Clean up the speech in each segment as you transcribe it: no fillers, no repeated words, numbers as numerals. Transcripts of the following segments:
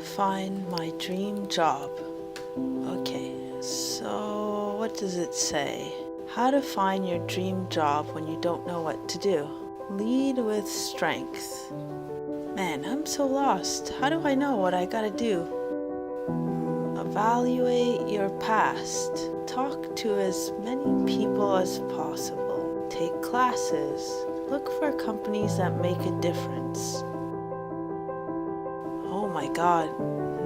to find my dream job. Okay, so what does it say? How to find your dream job when you don't know what to do. Lead with strength. Man, I'm so lost. How do I know what I gotta do? Evaluate your past. Talk to as many people as possible. Take classes. Look for companies that make a difference. Oh my God,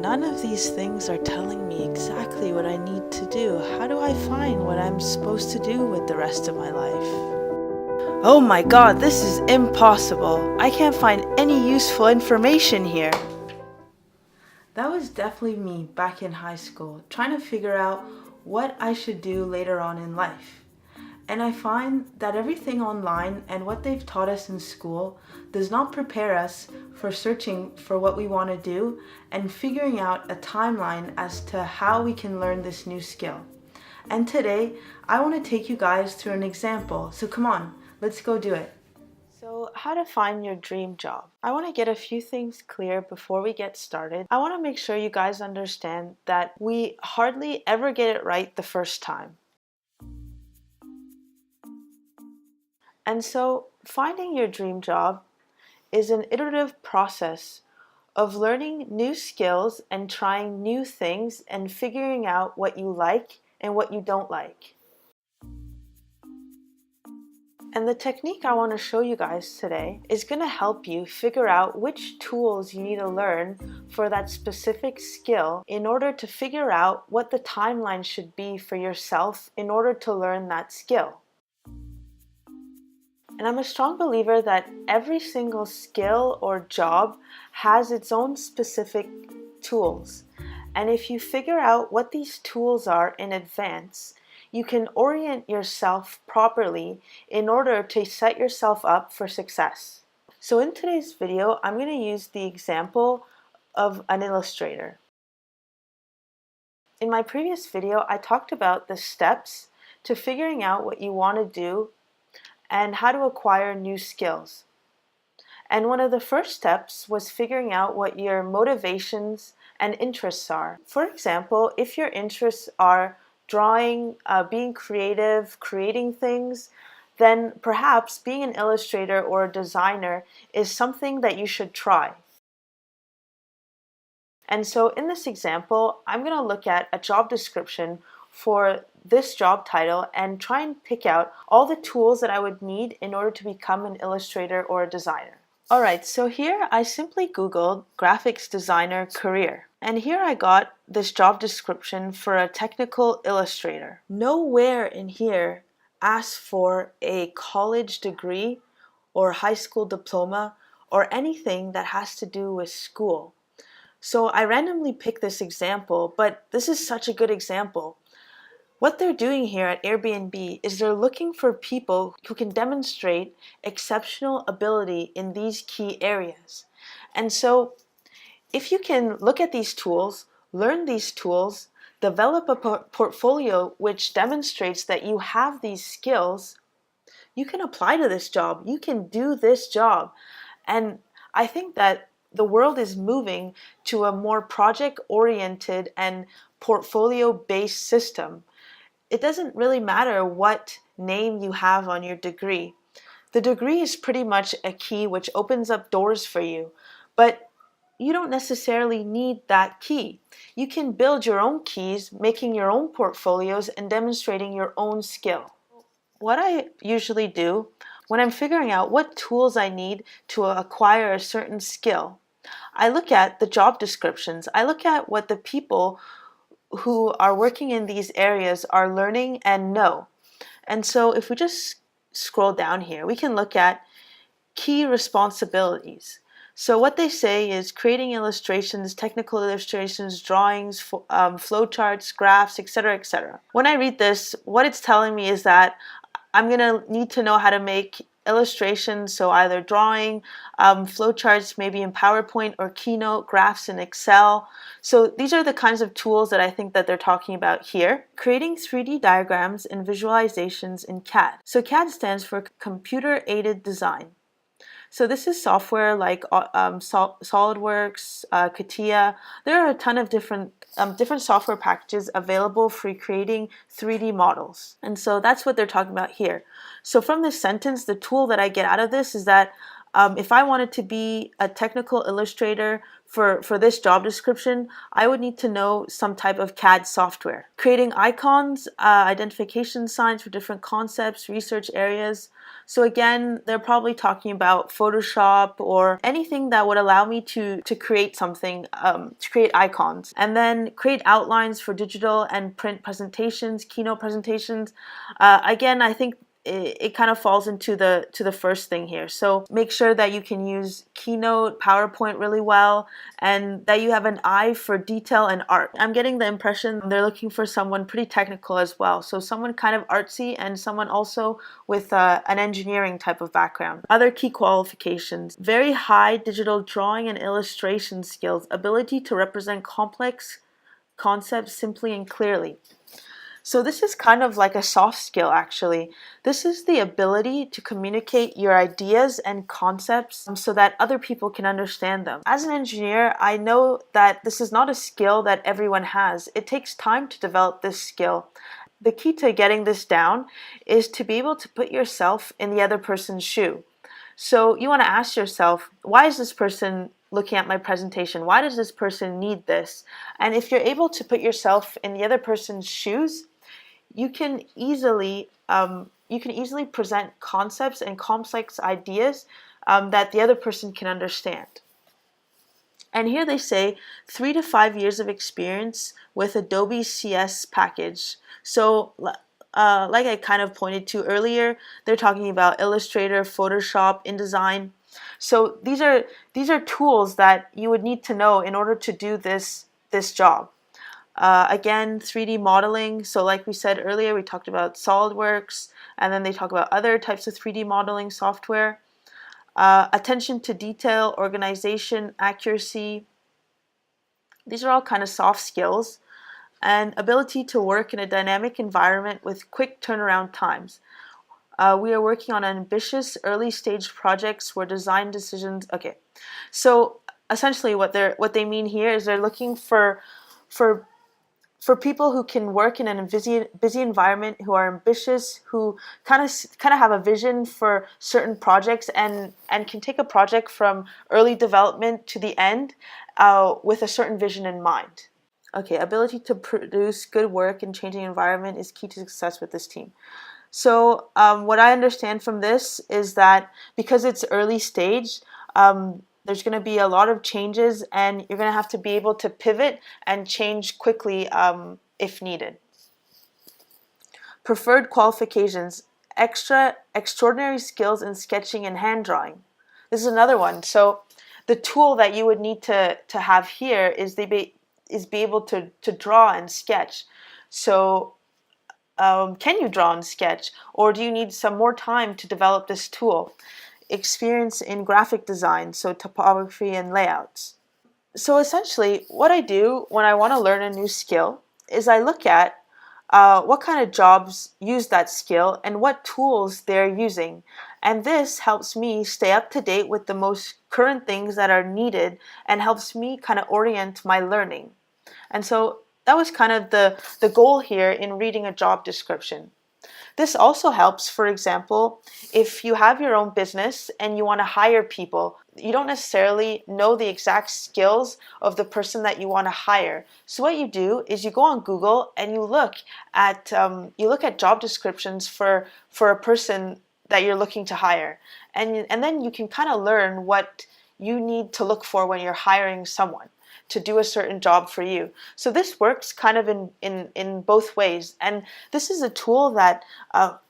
none of these things are telling me exactly what I need to do. How do I find what I'm supposed to do with the rest of my life? Oh my God, this is impossible. I can't find any useful information here. That was definitely me back in high school, trying to figure out what I should do later on in life. And I find that everything online and what they've taught us in school does not prepare us for searching for what we want to do and figuring out a timeline as to how we can learn this new skill. And today, I want to take you guys through an example. So come on, let's go do it. So, how to find your dream job. I want to get a few things clear before we get started. I want to make sure you guys understand that we hardly ever get it right the first time. And so, finding your dream job is an iterative process of learning new skills and trying new things and figuring out what you like and what you don't like. And the technique I want to show you guys today is going to help you figure out which tools you need to learn for that specific skill in order to figure out what the timeline should be for yourself in order to learn that skill. And I'm a strong believer that every single skill or job has its own specific tools. And if you figure out what these tools are in advance, you can orient yourself properly in order to set yourself up for success. So in today's video, I'm going to use the example of an illustrator. In my previous video, I talked about the steps to figuring out what you want to do and how to acquire new skills. And one of the first steps was figuring out what your motivations and interests are. For example, if your interests are drawing, being creative, creating things, then perhaps being an illustrator or a designer is something that you should try. And so in this example, I'm going to look at a job description for this job title and try and pick out all the tools that I would need in order to become an illustrator or a designer. Alright, so here I simply Googled graphics designer career. And here I got this job description for a technical illustrator. Nowhere in here asks for a college degree or high school diploma or anything that has to do with school. So I randomly picked this example, but this is such a good example. What they're doing here at Airbnb is they're looking for people who can demonstrate exceptional ability in these key areas. And so if you can look at these tools, learn these tools, develop a portfolio which demonstrates that you have these skills, you can apply to this job. You can do this job. And I think that the world is moving to a more project-oriented and portfolio-based system. It doesn't really matter what name you have on your degree. The degree is pretty much a key which opens up doors for you, but you don't necessarily need that key. You can build your own keys, making your own portfolios and demonstrating your own skill. What I usually do when I'm figuring out what tools I need to acquire a certain skill, I look at the job descriptions. I look at what the people who are working in these areas are learning and know. And so if we just scroll down here, we can look at key responsibilities. So what they say is creating illustrations, technical illustrations, drawings, flowcharts, graphs, etc., etc. When I read this, what it's telling me is that I'm going to need to know how to make illustrations, so either drawing, flowcharts maybe in PowerPoint or Keynote, graphs in Excel. So these are the kinds of tools that I think that they're talking about here. Creating 3D diagrams and visualizations in CAD. So CAD stands for Computer Aided Design. So this is software like SolidWorks, CATIA. There are a ton of different software packages available for creating 3D models. And so that's what they're talking about here. So from this sentence, the tool that I get out of this is that if I wanted to be a technical illustrator for this job description, I would need to know some type of CAD software. Creating icons, identification signs for different concepts, research areas. So again, they're probably talking about Photoshop or anything that would allow me to create something, to create icons. And then create outlines for digital and print presentations, keynote presentations. Again, I think it kind of falls into the first thing here. So make sure that you can use Keynote, PowerPoint really well, and that you have an eye for detail and art. I'm getting the impression they're looking for someone pretty technical as well. So someone kind of artsy and someone also with an engineering type of background. Other key qualifications: very high digital drawing and illustration skills, ability to represent complex concepts simply and clearly. So this is kind of like a soft skill, actually. This is the ability to communicate your ideas and concepts so that other people can understand them. As an engineer, I know that this is not a skill that everyone has. It takes time to develop this skill. The key to getting this down is to be able to put yourself in the other person's shoe. So you want to ask yourself, why is this person looking at my presentation? Why does this person need this? And if you're able to put yourself in the other person's shoes, you can easily present concepts and complex ideas that the other person can understand. And here they say 3 to 5 years of experience with Adobe CS package. So like I kind of pointed to earlier, they're talking about Illustrator, Photoshop, InDesign. So these are tools that you would need to know in order to do this job. Again, 3D modeling. So like we said earlier, we talked about SolidWorks, and then they talk about other types of 3D modeling software. Attention to detail, organization, accuracy. These are all kind of soft skills. And ability to work in a dynamic environment with quick turnaround times. We are working on ambitious early stage projects where design decisions. Okay, so essentially what they mean here is they're looking for people who can work in a busy environment, who are ambitious, who kind of have a vision for certain projects and can take a project from early development to the end with a certain vision in mind. Okay, ability to produce good work in changing environment is key to success with this team. So what I understand from this is that because it's early stage, there's going to be a lot of changes and you're going to have to be able to pivot and change quickly if needed. Preferred qualifications: extraordinary skills in sketching and hand drawing. This is another one. So the tool that you would need to have here is be able to draw and sketch. So can you draw and sketch, or do you need some more time to develop this tool? Experience in graphic design, so typography and layouts. So essentially, what I do when I want to learn a new skill is I look at what kind of jobs use that skill and what tools they're using. And this helps me stay up to date with the most current things that are needed and helps me kind of orient my learning. And so that was kind of the goal here in reading a job description. This also helps, for example, if you have your own business and you want to hire people, you don't necessarily know the exact skills of the person that you want to hire. So what you do is you go on Google and you look at job descriptions for a person that you're looking to hire, and then you can kind of learn what you need to look for when you're hiring someone to do a certain job for you. So this works kind of in both ways, and this is a tool that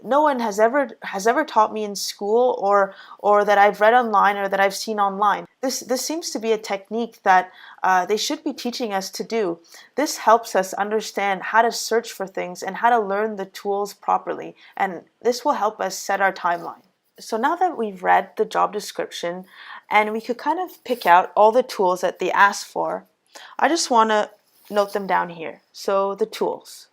no one has ever taught me in school or that I've read online or that I've seen online. This seems to be a technique that they should be teaching us to do. This helps us understand how to search for things and how to learn the tools properly, and this will help us set our timeline. So now that we've read the job description and we could kind of pick out all the tools that they ask for, I just want to note them down here. So the tools.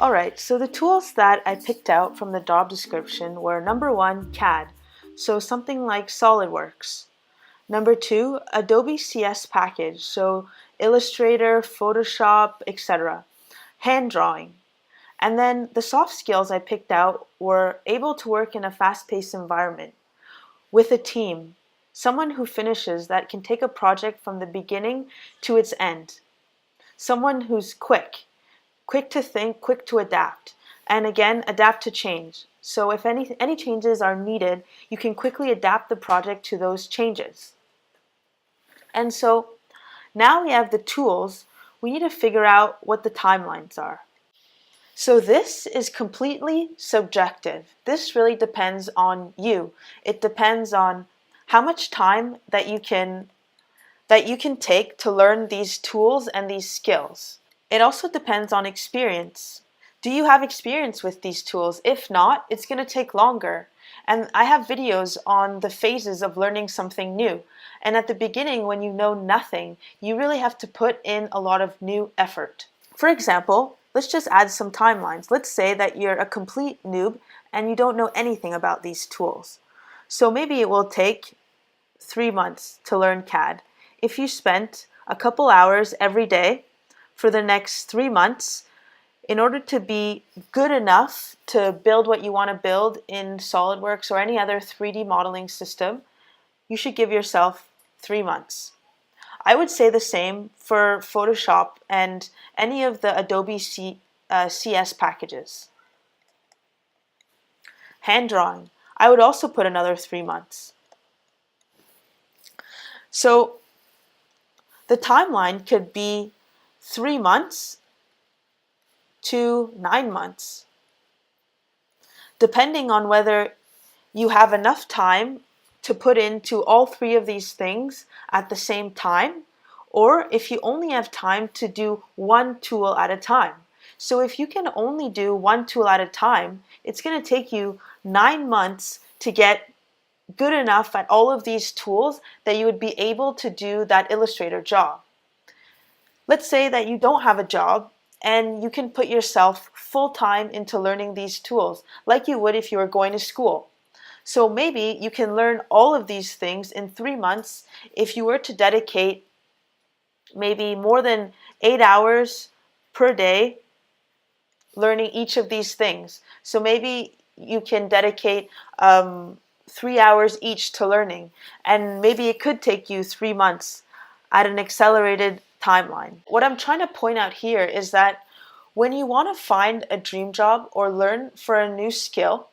Alright, so the tools that I picked out from the job description were number 1, CAD, so something like SolidWorks. Number 2, Adobe CS package, so Illustrator, Photoshop, etc. Hand drawing. And then the soft skills I picked out were able to work in a fast-paced environment with a team, someone who finishes that can take a project from the beginning to its end, someone who's quick to think, quick to adapt, and again, adapt to change. So if any changes are needed, you can quickly adapt the project to those changes. And so now we have the tools, we need to figure out what the timelines are. So this is completely subjective. This really depends on you. It depends on how much time that you can take to learn these tools and these skills. It also depends on experience. Do you have experience with these tools? If not, it's going to take longer. And I have videos on the phases of learning something new. And at the beginning, when you know nothing, you really have to put in a lot of new effort. For example, let's just add some timelines. Let's say that you're a complete noob and you don't know anything about these tools. So maybe it will take 3 months to learn CAD. If you spent a couple hours every day for the next 3 months, in order to be good enough to build what you want to build in SolidWorks or any other 3D modeling system, you should give yourself 3 months. I would say the same for Photoshop and any of the Adobe CS packages. Hand drawing, I would also put another 3 months. So the timeline could be 3 months to 9 months, depending on whether you have enough time to put into all 3 of these things at the same time, or if you only have time to do one tool at a time. So if you can only do one tool at a time, it's going to take you 9 months to get good enough at all of these tools that you would be able to do that Illustrator job. Let's say that you don't have a job and you can put yourself full-time into learning these tools, like you would if you were going to school. So maybe you can learn all of these things in 3 months if you were to dedicate maybe more than 8 hours per day learning each of these things. So maybe you can dedicate 3 hours each to learning, and maybe it could take you 3 months at an accelerated timeline. What I'm trying to point out here is that when you want to find a dream job or learn for a new skill,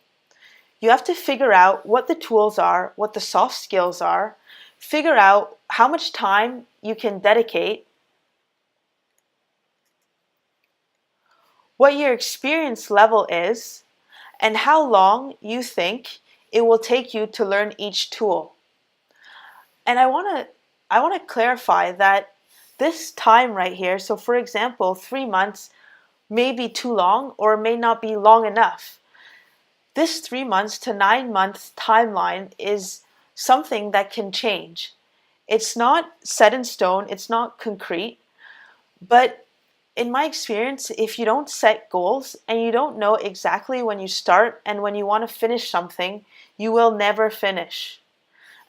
you have to figure out what the tools are, what the soft skills are, figure out how much time you can dedicate, what your experience level is, and how long you think it will take you to learn each tool. And I want to clarify that this time right here, so for example, 3 months may be too long or may not be long enough. This 3 months to 9 month timeline is something that can change. It's not set in stone, it's not concrete, but in my experience, if you don't set goals and you don't know exactly when you start and when you want to finish something, you will never finish.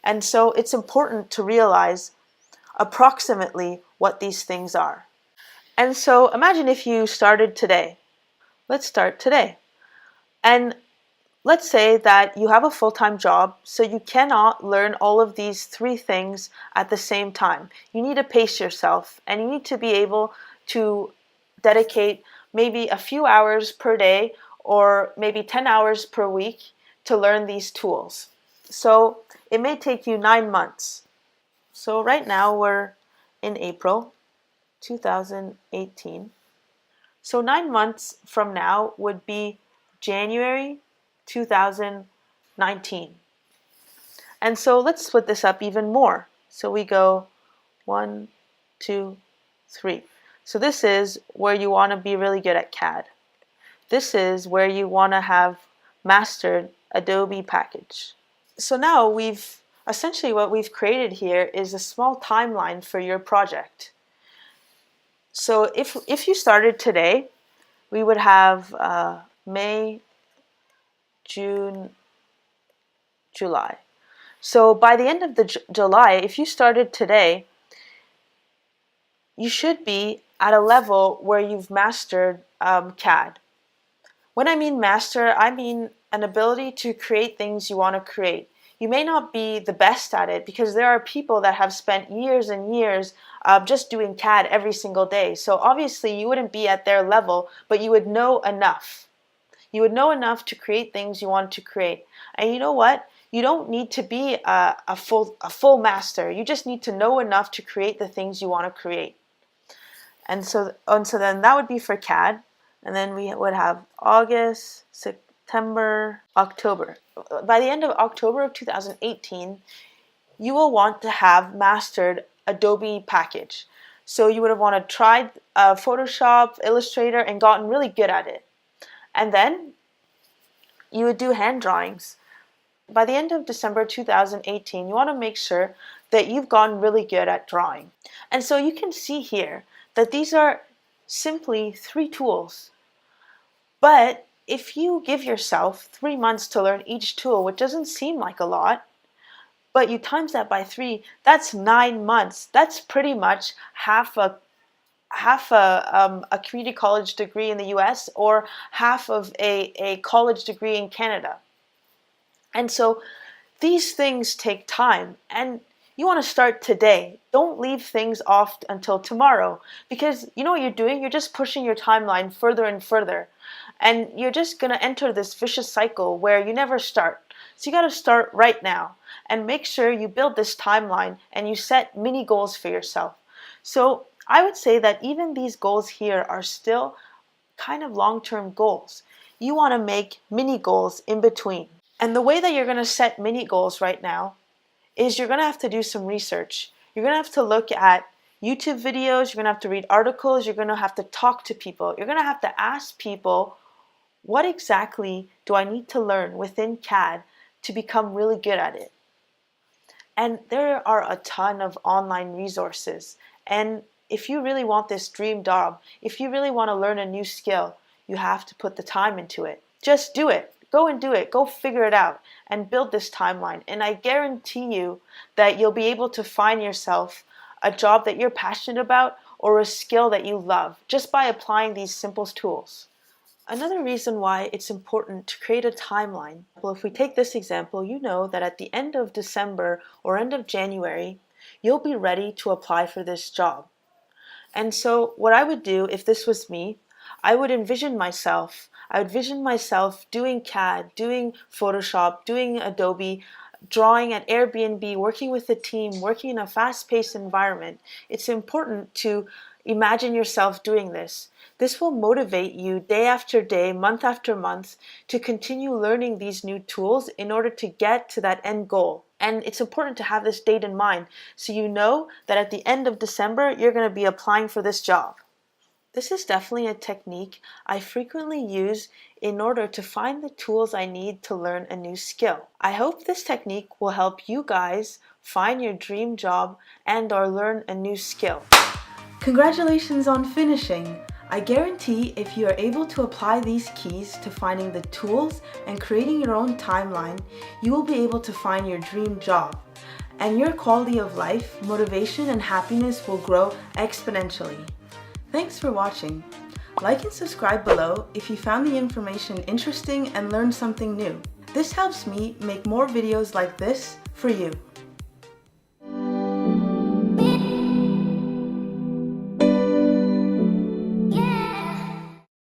And so it's important to realize approximately what these things are. And so imagine if you started today. Let's start today. And let's say that you have a full-time job, so you cannot learn all of these 3 things at the same time. You need to pace yourself, and you need to be able to dedicate maybe a few hours per day or maybe 10 hours per week to learn these tools. So it may take you 9 months. So right now we're in April 2018. So 9 months from now would be January 2019. And so let's split this up even more. So we go 1, 2, 3. So this is where you want to be really good at CAD. This is where you want to have mastered Adobe package. So now essentially what we've created here is a small timeline for your project. So if you started today, we would have May, June, July. So by the end of the July, if you started today, you should be at a level where you've mastered CAD. When I mean master, I mean an ability to create things you want to create. You may not be the best at it because there are people that have spent years and years just doing CAD every single day. So obviously you wouldn't be at their level, but you would know enough. You would know enough to create things you want to create. And you know what? You don't need to be a full master. You just need to know enough to create the things you want to create. And so then that would be for CAD. And then we would have August, September, October. By the end of October of 2018, you will want to have mastered Adobe package. So you would have wanted to try Photoshop, Illustrator, and gotten really good at it. And then you would do hand drawings. By the end of December 2018, you want to make sure that you've gotten really good at drawing. And so you can see here that these are simply 3 tools. But if you give yourself 3 months to learn each tool, which doesn't seem like a lot, but you times that by 3, that's 9 months. That's pretty much half a community college degree in the US or half of a college degree in Canada. And so these things take time, and you want to start today. Don't leave things off until tomorrow, because you know what you're doing? You're just pushing your timeline further and further. And you're just going to enter this vicious cycle where you never start. So you got to start right now and make sure you build this timeline and you set mini goals for yourself. So I would say that even these goals here are still kind of long-term goals. You want to make mini goals in between. And the way that you're going to set mini goals right now is you're going to have to do some research. You're going to have to look at YouTube videos, you're going to have to read articles, you're going to have to talk to people. You're going to have to ask people, what exactly do I need to learn within CAD to become really good at it? And there are a ton of online resources. And if you really want this dream job, if you really want to learn a new skill, you have to put the time into it. Just do it. Go and do it. Go figure it out and build this timeline. And I guarantee you that you'll be able to find yourself a job that you're passionate about or a skill that you love just by applying these simple tools. Another reason why it's important to create a timeline, well, if we take this example, you know that at the end of December or end of January, you'll be ready to apply for this job. And so what I would do if this was me, I would envision myself doing CAD, doing Photoshop, doing Adobe, drawing at Airbnb, working with a team, working in a fast-paced environment. It's important to imagine yourself doing this. This will motivate you day after day, month after month, to continue learning these new tools in order to get to that end goal. And it's important to have this date in mind so you know that at the end of December, you're going to be applying for this job. This is definitely a technique I frequently use in order to find the tools I need to learn a new skill. I hope this technique will help you guys find your dream job and/or learn a new skill. Congratulations on finishing! I guarantee if you are able to apply these keys to finding the tools and creating your own timeline, you will be able to find your dream job. And your quality of life, motivation, and happiness will grow exponentially. Thanks for watching. Like and subscribe below if you found the information interesting and learned something new. This helps me make more videos like this for you.